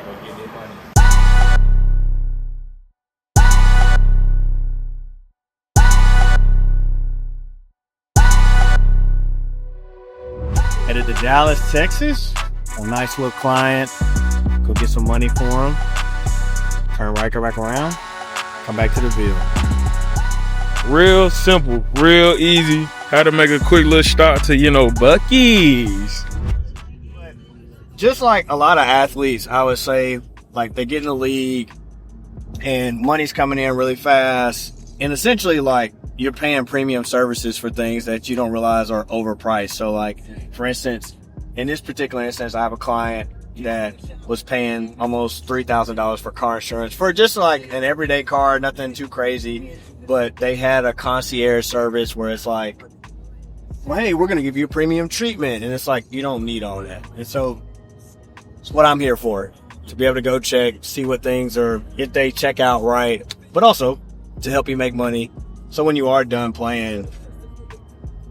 go get their money. Headed to Dallas, Texas. A nice little client. Go get some money for him. Turn right back around. Come back to the Ville. Real simple, real easy. How to make a quick little start to, Buc-ee's. Just like a lot of athletes, I would say, like they get in the league and money's coming in really fast. And essentially, like, you're paying premium services for things that you don't realize are overpriced. So, like, for instance, in this particular instance, I have a client that was paying almost $3,000 for car insurance for just like an everyday car, nothing too crazy. But they had a concierge service where it's like, well, hey, we're going to give you a premium treatment. And it's like, you don't need all that. And so it's what I'm here for, to be able to go check, see what things are, if they check out right, but also to help you make money. So when you are done playing,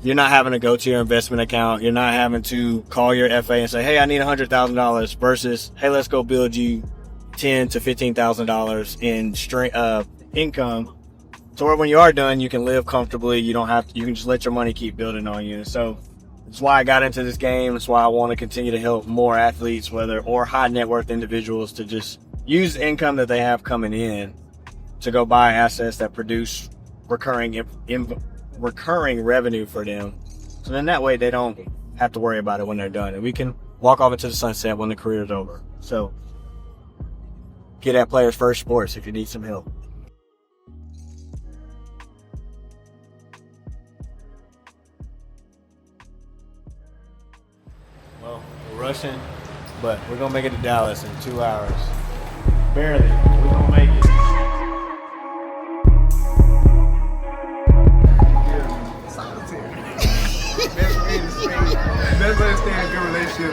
you're not having to go to your investment account. You're not having to call your FA and say, hey, I need $100,000 versus, hey, let's go build you $10,000 to $15,000 in income. So when you are done, you can live comfortably. You can just let your money keep building on you. And so that's why I got into this game. That's why I want to continue to help more athletes, or high net worth individuals, to just use the income that they have coming in to go buy assets that produce recurring revenue for them. So then that way they don't have to worry about it when they're done. And we can walk off into the sunset when the career's over. So get at Players First Sports if you need some help. Well, we're rushing, but we're going to make it to Dallas in 2 hours. Barely. We're going to make it. Best way to stay in a good relationship,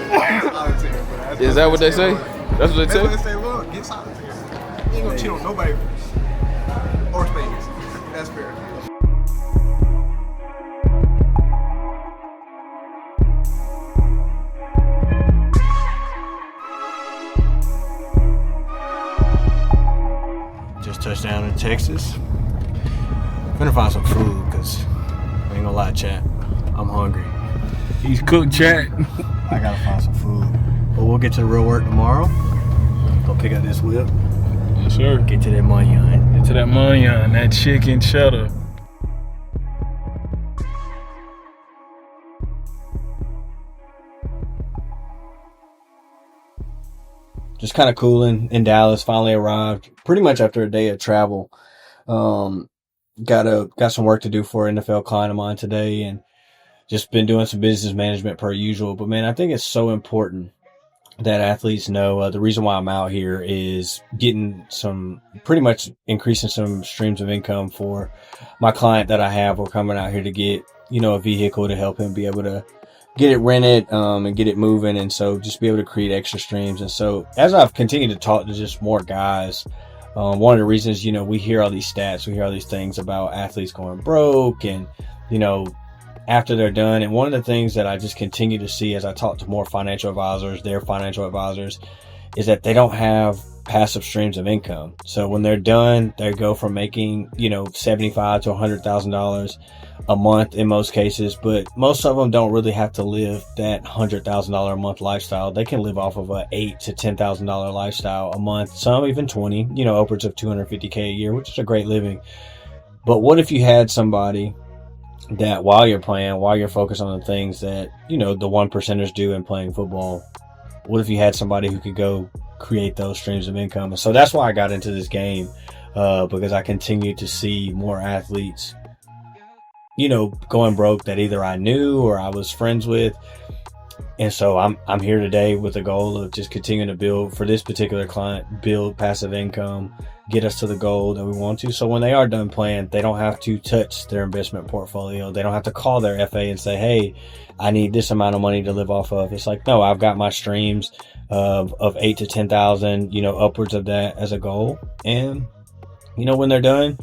solitaire. Is that what they say? That's what they Best way to say? say, well, get solitaire. You ain't gonna cheat on nobody or spades. That's fair. Just touched down in Texas. I'm gonna find some food because I ain't gonna lie, chat. I'm hungry. He's cooked, chat. I gotta find some food. But we'll get to the real work tomorrow. Go pick up this whip. Yes, sir. Get to that money on. Get to that money on that chicken cheddar. Just kind of cooling in Dallas. Finally arrived. Pretty much after a day of travel. Got some work to do for an NFL client of mine today, and just been doing some business management per usual. But man, I think it's so important that athletes know the reason why I'm out here is pretty much increasing some streams of income for my client that I have. We're coming out here to get, a vehicle to help him be able to get it rented, and get it moving. And so just be able to create extra streams. And so as I've continued to talk to just more guys, one of the reasons, we hear all these stats, we hear all these things about athletes going broke and, after they're done. And one of the things that I just continue to see as I talk to more financial advisors, their financial advisors, is that they don't have passive streams of income. So when they're done, they go from making, $75,000 to $100,000 a month in most cases, but most of them don't really have to live that $100,000 a month lifestyle. They can live off of a $8,000 to $10,000 lifestyle a month, some even 20, upwards of $250K a year, which is a great living. But what if you had somebody that while you're focused on the things that, the one percenters do in playing football, what if you had somebody who could go create those streams of income? And so that's why I got into this game, because I continue to see more athletes, going broke that either I knew or I was friends with. And so I'm here today with the goal of just continuing to build for this particular client, build passive income, get us to the goal that we want to. So when they are done playing, they don't have to touch their investment portfolio. They don't have to call their FA and say, hey, I need this amount of money to live off of. It's like, no, I've got my streams of 8,000 to 10,000, upwards of that as a goal. And, when they're done,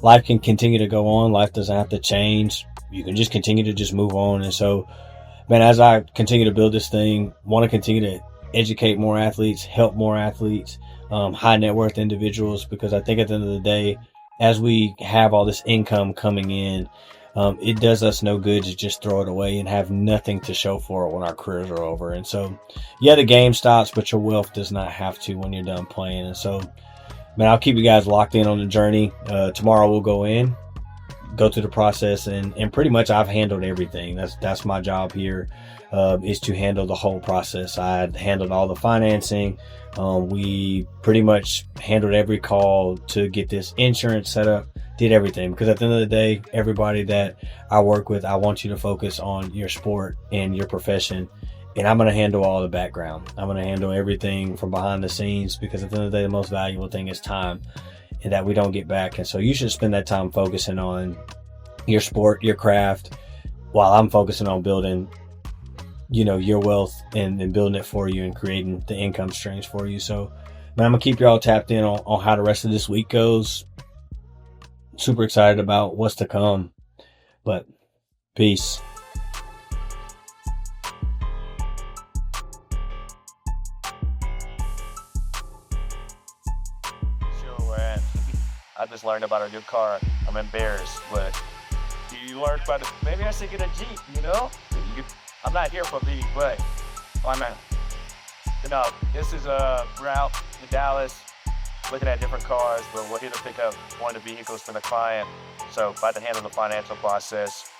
life can continue to go on. Life doesn't have to change. You can just continue to just move on. And so, man, as I continue to build this thing, want to continue to educate more athletes, help more athletes, high net worth individuals, because I think at the end of the day, as we have all this income coming in, it does us no good to just throw it away and have nothing to show for it when our careers are over. And so, yeah, the game stops, but your wealth does not have to when you're done playing. And so, man, I'll keep you guys locked in on the journey. Tomorrow we'll go through the process, and pretty much I've handled everything. That's my job here, is to handle the whole process. I handled all the financing. We pretty much handled every call to get this insurance set up, did everything, because at the end of the day, everybody that I work with, I want you to focus on your sport and your profession. And I'm going to handle all the background. I'm going to handle everything from behind the scenes, because at the end of the day, the most valuable thing is time, and that we don't get back. And so you should spend that time focusing on your sport, your craft, while I'm focusing on building, your wealth and building it for you and creating the income streams for you. So, man, I'm going to keep you all tapped in on how the rest of this week goes. Super excited about what's to come, but peace. I just learned about a new car. I'm embarrassed, but you learned about it. Maybe I should get a Jeep, I'm not here for me, but why not? This is a route in Dallas, looking at different cars, but we're here to pick up one of the vehicles for the client. So about to handle the financial process,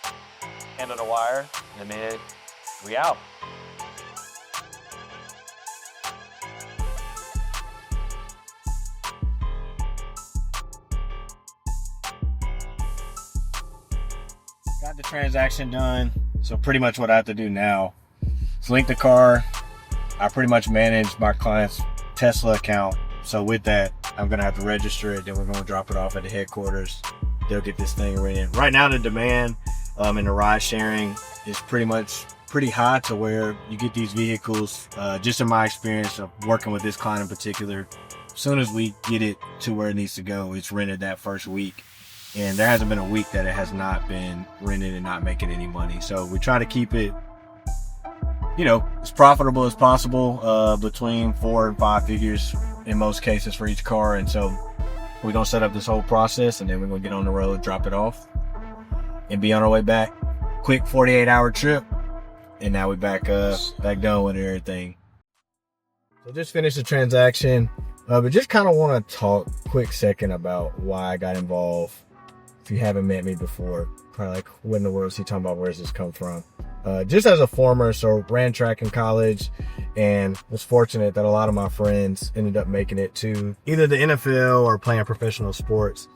handle the wire, and then we out. Got the transaction done. So pretty much what I have to do now is link the car. I pretty much manage my client's Tesla account. So with that, I'm going to have to register it. Then we're going to drop it off at the headquarters. They'll get this thing rented. Right now, the demand in the ride sharing is pretty high, to where you get these vehicles, just in my experience of working with this client in particular, as soon as we get it to where it needs to go, it's rented that first week. And there hasn't been a week that it has not been rented and not making any money. So we try to keep it, as profitable as possible, between 4 and 5 figures in most cases for each car. And so we're going to set up this whole process, and then we're going to get on the road, drop it off, and be on our way back. Quick 48-hour trip. And now we're back done with everything. So just finished the transaction. But just kind of want to talk quick second about why I got involved. If you haven't met me before, probably like, what in the world is he talking about? Where's this come from? Just as a former, so ran track in college, and was fortunate that a lot of my friends ended up making it to either the NFL or playing professional sports.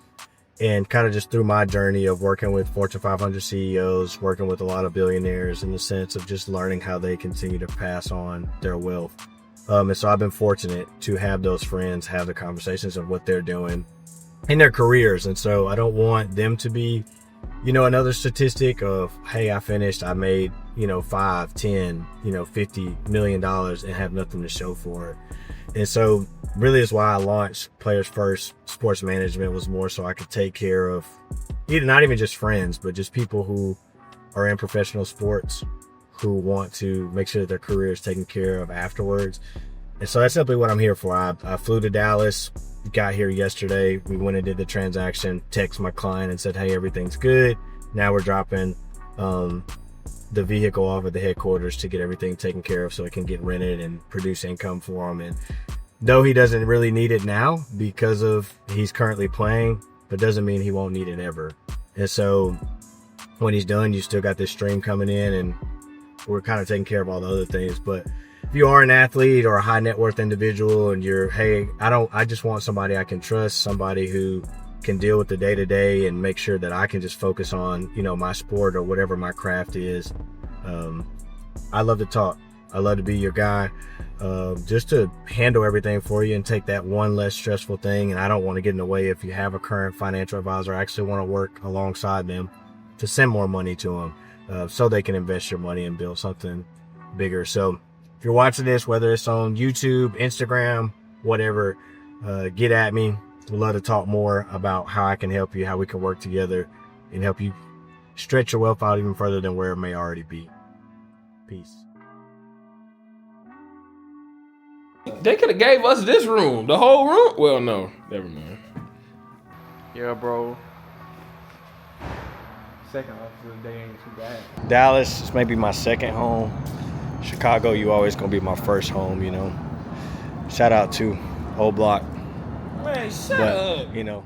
And kind of just through my journey of working with Fortune 500 CEOs, working with a lot of billionaires, in the sense of just learning how they continue to pass on their wealth. And so I've been fortunate to have those friends, have the conversations of what they're doing in their careers. And so I don't want them to be, another statistic of, hey, I finished, I made, 5, 10, $50 million and have nothing to show for it. And so really is why I launched Players First Sports Management, was more so I could take care of not even just friends, but just people who are in professional sports, who want to make sure that their career is taken care of afterwards. And so that's simply what I'm here for. I flew to Dallas, got here yesterday. We went and did the transaction, text my client and said, hey, everything's good. Now we're dropping the vehicle off at the headquarters to get everything taken care of so it can get rented and produce income for him. And though he doesn't really need it now because of he's currently playing, but doesn't mean he won't need it ever. And so when he's done, you still got this stream coming in, and we're kind of taking care of all the other things. But if you are an athlete or a high net worth individual and you're, hey, I just want somebody I can trust, somebody who can deal with the day to day and make sure that I can just focus on, my sport or whatever my craft is. I love to talk. I love to be your guy, just to handle everything for you and take that one less stressful thing. And I don't want to get in the way. If you have a current financial advisor, I actually want to work alongside them to send more money to them, so they can invest your money and build something bigger. So if you're watching this, whether it's on YouTube, Instagram, whatever, get at me. We'd love to talk more about how I can help you, how we can work together and help you stretch your wealth out even further than where it may already be. Peace. They could have gave us this room, the whole room. Well, no, never mind. Yeah, bro. Second officer of the day ain't too bad. Dallas is maybe my second home. Chicago, you always gonna be my first home, you know. Shout out to Old Block. Man, shut But, up. you know,